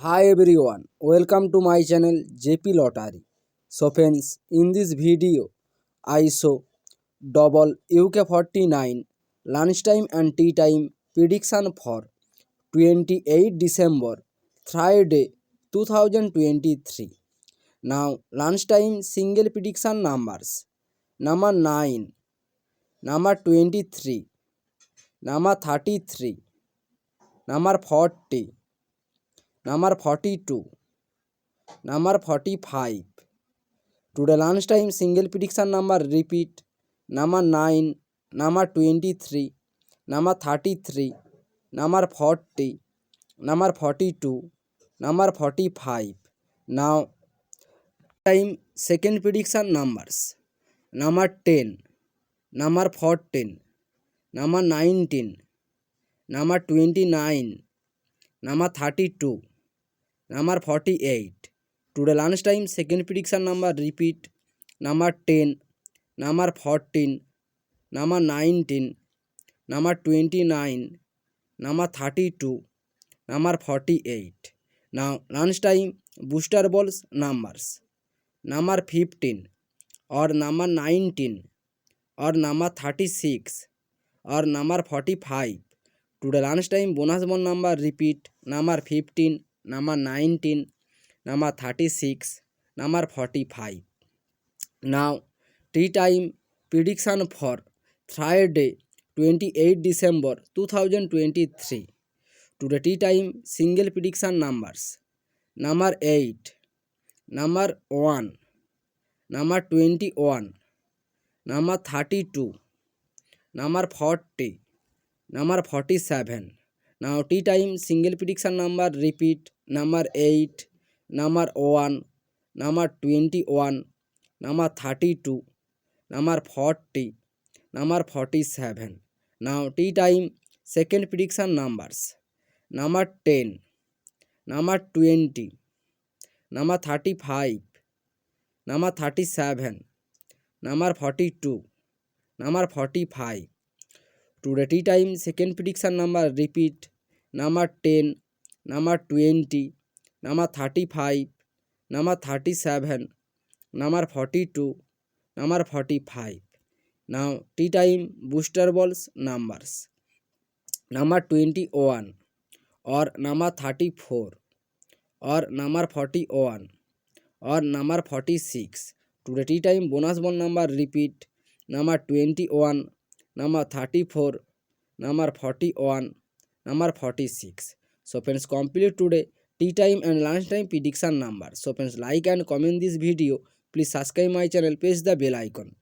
Hi everyone, welcome to my channel JP Lottery. So friends, in this video, I show double UK49 lunchtime and tea time prediction for 28 December, Friday 2023. Now, lunchtime single prediction numbers. Number 9, number 23, number 33, number 40, number 42, number 45. Today lunchtime single prediction number repeat number 9, number 23, number 33, number 40, number 42, number 45. Now time second prediction numbers number 10, number 14, number 19, number 29, number 32, number 48. Today lunchtime second prediction number repeat number 10, number 14, number 19, number 29, number 32, number 48. Now lunchtime booster balls numbers number 15 or number 19 or number 36 or number 45. Today lunchtime bonus ball number repeat number 15, number 19, number 36, number 45. Now tea time prediction for Friday 28 December 2023. Today tea time single prediction numbers number 8, number 1, number 21, number 32, number 40, number 47. Now tea time single prediction number repeat number 8, number 1, number 21, number 32, number 40, number 47. Now tea time second prediction numbers number 10, number 20, number 35, number 37, number 42, number 45. Today tea time second prediction number repeat number 10, number 20, number 35, number 37, number 42, number 45. Now tea time booster balls numbers number 21 or number 34 or number 41 or number 46. Today tea time bonus ball number repeat number 21, number 34, number 41, number 46. So friends, complete today tea time and lunch time prediction number. So friends, like and comment this video. Please subscribe my channel, press the bell icon.